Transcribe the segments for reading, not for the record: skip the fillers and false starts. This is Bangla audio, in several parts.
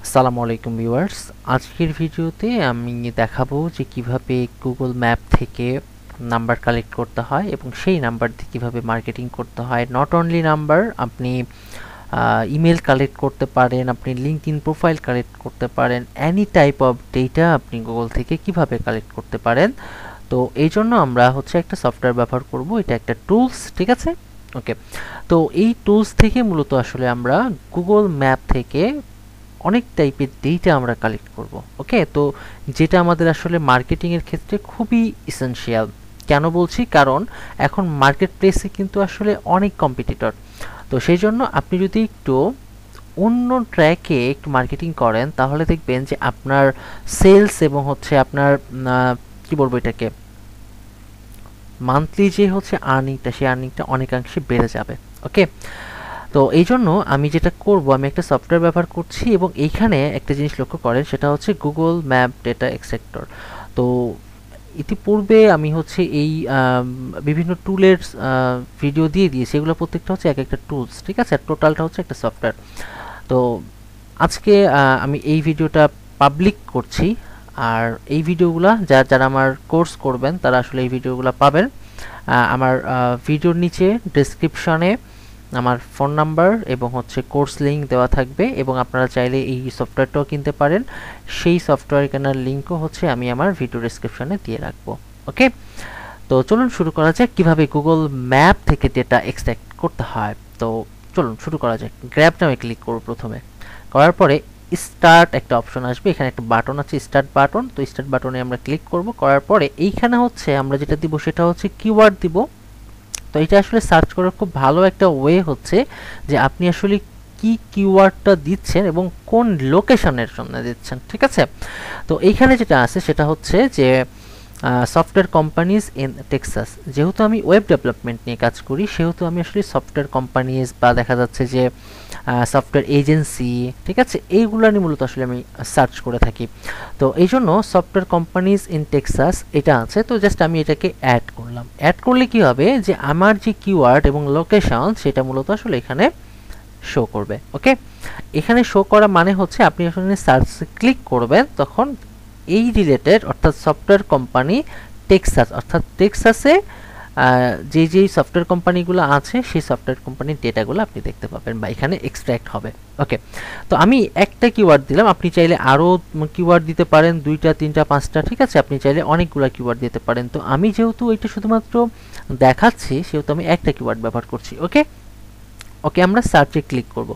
আসসালামু আলাইকুম ভিউয়ার্স। আজকের ভিডিওতে আমি দেখাবো যে কিভাবে গুগল ম্যাপ থেকে নাম্বার কালেক্ট করতে হয় এবং সেই নাম্বার দিয়ে কিভাবে মার্কেটিং করতে হয়। নট অনলি নাম্বার, আপনি ইমেল কালেক্ট করতে পারেন, আপনি লিঙ্কডইন প্রোফাইল কালেক্ট করতে পারেন, এনি টাইপ অফ ডেটা আপনি গুগল থেকে কিভাবে কালেক্ট করতে পারেন। তো এই জন্য আমরা একটা সফটওয়্যার ব্যবহার করব, এটা একটা টুলস, ঠিক আছে। ওকে, তো এই টুলস থেকে মূলত আসলে আমরা গুগল ম্যাপ থেকে অনেক টাইপের ডেটা আমরা কালেক্ট করব। ওকে, তো যেটা আমাদের আসলে মার্কেটিং এর ক্ষেত্রে খুবই এসেনশিয়াল। কেন বলছি? কারণ এখন মার্কেট প্লেসে কিন্তু আসলে অনেক কম্পিটিটর। তো সেই জন্য আপনি যদি একটু অন্য ট্র্যাকে একটু মার্কেটিং করেন তাহলে দেখবেন যে আপনার সেলস এবং আপনার কি বলবো এটাকে, মান্থলি যে আর্নিংটা, সেই আর্নিংটা অনেকাংশে বেড়ে যাবে। ওকে, তো এই জন্য আমি যেটা করব, আমি একটা সফটওয়্যার ব্যবহার করছি এবং এইখানে একটা জিনিস লক্ষ্য করেন, সেটা হচ্ছে গুগল ম্যাপ ডেটা এক্সট্রাক্টর। তো ইতিপূর্বে আমি এই বিভিন্ন টুলের ভিডিও দিয়ে দিয়েছি, এগুলো প্রত্যেকটা এক একটা টুলস, ঠিক আছে। টোটালটা একটা সফটওয়্যার। তো আজকে আমি এই ভিডিওটা পাবলিক করছি, আর এই ভিডিওগুলা যারা আমার কোর্স করবেন তারা আসলে এই ভিডিওগুলো পাবেন। আমার ভিডিওর নিচে ডেসক্রিপশনে আমার ফোন নাম্বার এবং কোর্স লিংক দেওয়া থাকবে, এবং আপনারা চাইলে এই সফটওয়্যারটাও কিনতে পারেন। সেই সফটওয়্যার কেনার লিংকও আমি আমার ভিডিও ডেসক্রিপশনে দিয়ে রাখবো। ওকে, তো চলুন শুরু করা যাক কিভাবে গুগল ম্যাপ থেকে ডেটা এক্সট্রাক্ট করতে হয়। তো চলুন শুরু করা যাক। গ্র্যাব নামে ক্লিক করব প্রথমে, করার পরে স্টার্ট একটা অপশন আসবে, এখানে একটা বাটন আছে স্টার্ট বাটন। তো স্টার্ট বাটনে আমরা ক্লিক করব, করার পরে এইখানে আমরা যেটা দিব সেটা কিওয়ার্ড দিব। তো এটা আসলে সার্চ করার খুব ভালো একটা ওয়ে যে আপনি আসলে কি কিওয়ার্ডটা দিচ্ছেন এবং কোন লোকেশনের জন্য দিচ্ছেন, ঠিক আছে। তো এইখানে যেটা আছে সেটা যে সফটওয়্যার কোম্পানিজ ইন টেক্সাস। যেহেতু আমি ওয়েব ডেভেলপমেন্ট নিয়ে কাজ করি, সেহেতু আমি আসলে সফটওয়্যার কোম্পানিজ বা দেখা যাচ্ছে যে সফটওয়্যার এজেন্সি, ঠিক আছে, এইগুলো নিয়ে মূলত আসলে আমি সার্চ করে থাকি। তো এই জন্য সফটওয়্যার কোম্পানিজ ইন টেক্সাস এটা আছে। তো জাস্ট আমি এটাকে অ্যাড করলাম। অ্যাড করলে কি হবে যে আমার যে কিওয়ার্ড এবং লোকেশন সেটা মূলত আসলে এখানে শো করবে। ওকে, এখানে শো করা মানে আপনি আসলে সার্চ ক্লিক করবেন, তখন এই রিলেটেড অর্থাৎ সফটওয়্যার কোম্পানি টেক্সাস, অর্থাৎ টেক্সাসে যে সফটওয়্যার কোম্পানিগুলো আছে সেই সফটওয়্যার কোম্পানির ডেটাগুলো আপনি দেখতে পাবেন বা এখানে এক্সট্র্যাক্ট হবে। ওকে, তো আমি একটা কিওয়ার্ড দিলাম, আপনি চাইলে আরও কিওয়ার্ড দিতে পারেন, 2টা 3টা 5টা, ঠিক আছে, আপনি চাইলে অনেকগুলো কিওয়ার্ড দিতে পারেন। তো আমি যেহেতু এটা শুধুমাত্র দেখাচ্ছি সেহেতু আমি একটা কিওয়ার্ড ব্যবহার করছি। ওকে, ওকে, আমরা সার্চে ক্লিক করব।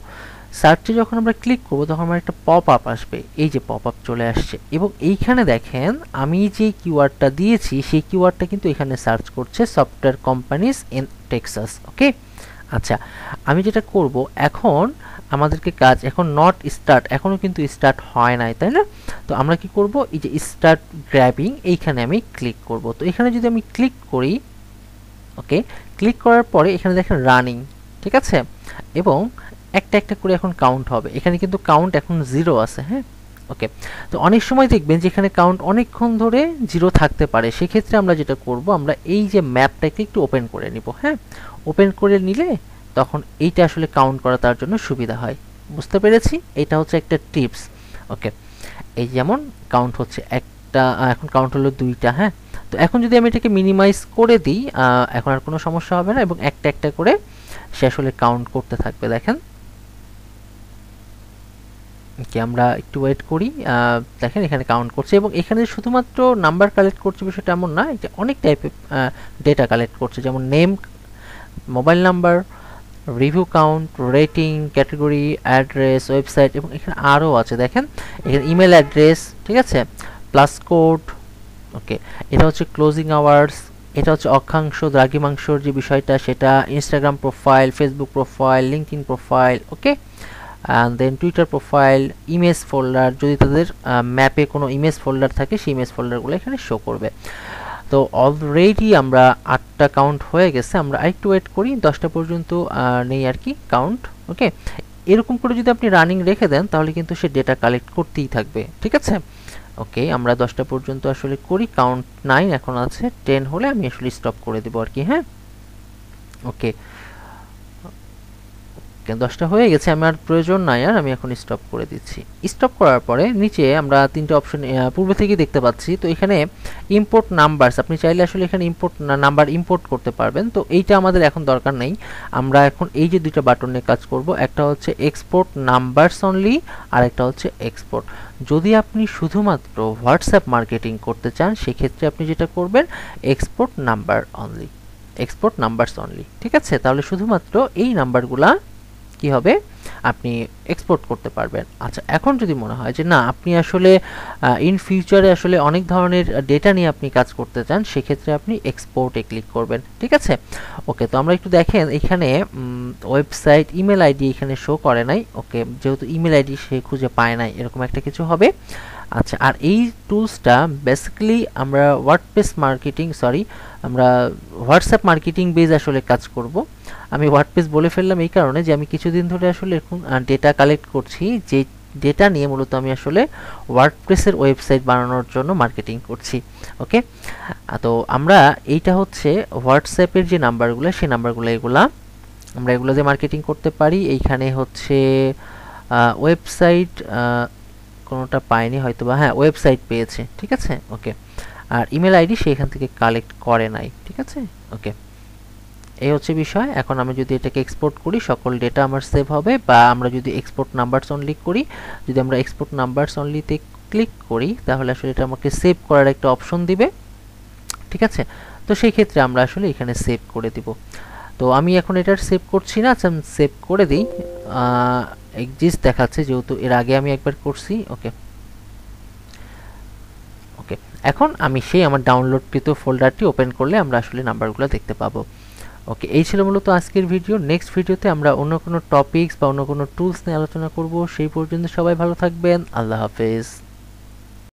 সার্চে যখন আমরা ক্লিক করব তখন আমার একটা পপ আপ আসবে, এই যে পপ আপ চলে আসছে, এবং এইখানে দেখেন আমি যে কিওয়ার্ডটা দিয়েছি সেই কিওয়ার্ডটা কিন্তু এখানে সার্চ করছে সফটওয়্যার কোম্পানিজ ইন টেক্সাস। ওকে, আচ্ছা, আমি যেটা করব এখন, আমাদেরকে কাজ এখন নট স্টার্ট, এখনো কিন্তু স্টার্ট হয় নাই, তাই না? তো আমরা কি করব, এই যে স্টার্ট গ্র্যাবিং, এইখানে আমি ক্লিক করব। তো এখানে যদি আমি ক্লিক করি, ওকে, ক্লিক করার পরে এখানে দেখেন রানিং, ঠিক আছে, এবং একটা একটা করে এখন কাউন্ট হবে। এখানে কিন্তু কাউন্ট এখন 0 আছে, হ্যাঁ। ওকে, তো অনেক সময় দেখবেন যে এখানে কাউন্ট অনেকক্ষণ ধরে 0 থাকতে পারে। সেক্ষেত্রে আমরা যেটা করব, আমরা এই যে ম্যাপটাকে একটু ওপেন করে নিব। হ্যাঁ, ওপেন করে নিলে তখন এইটা আসলে কাউন্ট করা তার জন্য সুবিধা হয়। বুঝতে পেরেছি? এটা একটা টিপস। ওকে, এই যেমন কাউন্ট একটা, এখন কাউন্ট হলো 2টা। হ্যাঁ, তো এখন যদি আমি এটাকে মিনিমাইজ করে দিই, এখন আর কোনো সমস্যা হবে না, এবং একটা একটা করে সে আসলে কাউন্ট করতে থাকবে। দেখেন, কি আমরা একটু ওয়েট করি, দেখেন এখানে কাউন্ট করছে, এবং এখানে শুধুমাত্র নাম্বার কালেক্ট করছে বিষয়টা এমন না, এটা অনেক টাইপের ডেটা কালেক্ট করছে, যেমন name, mobile number, review count, rating, category, address, website, এবং এখানে আরও আছে। দেখেন এখানে ইমেল অ্যাড্রেস, ঠিক আছে, প্লাস কোড। ওকে, এটা ক্লোজিং আওয়ার্স, এটা অক্ষাংশ দ্রাঘিমাংশর যে বিষয়টা সেটা, Instagram profile, Facebook profile, LinkedIn profile. Okay, and then Twitter profile, image folder, যদি তাদের ম্যাপে কোনো ইমেজ ফোল্ডার থাকে সেই ইমেজ ফোল্ডারগুলো এখানে শো করবে। তো অলরেডি আমরা 8টা কাউন্ট হয়ে গেছে, আমরা আরেকটু ওয়েট করি, 10টা পর্যন্ত নেই আর কি কাউন্ট। ওকে, এরকম করে যদি আপনি রানিং রেখে দেন তাহলে কিন্তু সে ডেটা কালেক্ট করতেই থাকবে, ঠিক আছে। ওকে, আমরা 10টা পর্যন্ত আসলে করি, কাউন্ট 9 এখন আছে, 10 হলে আমি আসলে স্টপ করে দেবো আর কি। হ্যাঁ, ওকে, ওকে 10টা হয়ে গেছে, আমার প্রয়োজন নাই আর, আমি এখন স্টপ করে দিচ্ছি। স্টপ করার পরে নিচে আমরা তিনটে অপশন পূর্বে থেকেই দেখতে পাচ্ছি। তো এখানে ইম্পোর্ট নাম্বারস, আপনি চাইলে আসলে এখানে ইম্পোর্ট নাম্বার ইম্পোর্ট করতে পারবেন। তো এইটা আমাদের এখন দরকার নেই, আমরা এখন এই যে দুইটা বাটন নিয়ে কাজ করব। একটা হচ্ছে এক্সপোর্ট নাম্বারস অনলি, আর একটা হচ্ছে এক্সপোর্ট। যদি আপনি শুধুমাত্র হোয়াটসঅ্যাপ মার্কেটিং করতে চান সেক্ষেত্রে আপনি যেটা করবেন export number only, export numbers only. ঠিক আছে, তাহলে শুধুমাত্র এই নাম্বারগুলা কি হবে আপনি এক্সপোর্ট করতে পারবেন। আচ্ছা, এখন যদি মনে হয় যে না আপনি আসলে ইন ফিউচারে আসলে অনেক ধরনের ডেটা নিয়ে আপনি কাজ করতে চান, সেক্ষেত্রে আপনি এক্সপোর্টে ক্লিক করবেন। ঠিক আছে, ওকে। তো আমরা একটু দেখেন এখানে ওয়েবসাইট ইমেল আইডি এখানে শো করে নাই। ওকে, যেহেতু ইমেল আইডি সে খুঁজে পায় নাই, এরকম একটা কিছু হবে। আচ্ছা, আর এই টুলসটা বেসিক্যালি আমরা আমরা হোয়াটসঅ্যাপ মার্কেটিং বেজ আসলে কাজ করব। আমি ওয়ার্ডপ্রেস বলে ফেললাম এই কারণে যে আমি কিছুদিন ধরে আসলে এখন ডেটা কালেক্ট করছি, যে ডেটা নিয়ে মূলত আমি আসলে ওয়ার্ডপ্রেসের ওয়েবসাইট বানানোর জন্য মার্কেটিং করছি। ওকে, তো আমরা এইটা হচ্ছে হোয়াটসঅ্যাপের যে নাম্বারগুলো, সেই নাম্বারগুলো আমরা এগুলো দিয়ে মার্কেটিং করতে পারি। এইখানে হচ্ছে ওয়েবসাইট কোনোটা পাইনি হয়তো, বা হ্যাঁ ওয়েবসাইট পেয়েছে। ঠিক আছে, ওকে। আর ইমেল আইডি সে এখান থেকে কালেক্ট করে নাই। ঠিক আছে, ওকে। এই হচ্ছে বিষয়। এখন আমি যদি এটাকে এক্সপোর্ট করি সকল ডেটা আমার সেভ হবে, বা আমরা যদি এক্সপোর্ট নাম্বারস অনলি করি, যদি আমরা এক্সপোর্ট নাম্বারস অনলিতে ক্লিক করি তাহলে আসলে এটা আমাকে সেভ করার একটা অপশন দিবে। ঠিক আছে, তো সেই ক্ষেত্রে আমরা আসলে এখানে সেভ করে দিব। তো আমি এখন এটার সেভ করছি না, আচ্ছা আমি সেভ করে দিই। এক্সিস্ট দেখাচ্ছে যেহেতু এর আগে আমি একবার করছি। ওকে, ওকে। এখন আমি সেই আমার ডাউনলোডকৃত ফোল্ডারটি ওপেন করলে আমরা আসলে নাম্বারগুলো দেখতে পাবো। ওকে, এই ছিল মূলত আজকের ভিডিও। নেক্সট ভিডিওতে আমরা অন্য কোনো টপিকস বা অন্য কোনো টুলস নিয়ে আলোচনা করব। সেই পর্যন্ত সবাই ভালো থাকবেন। আল্লাহ হাফেজ।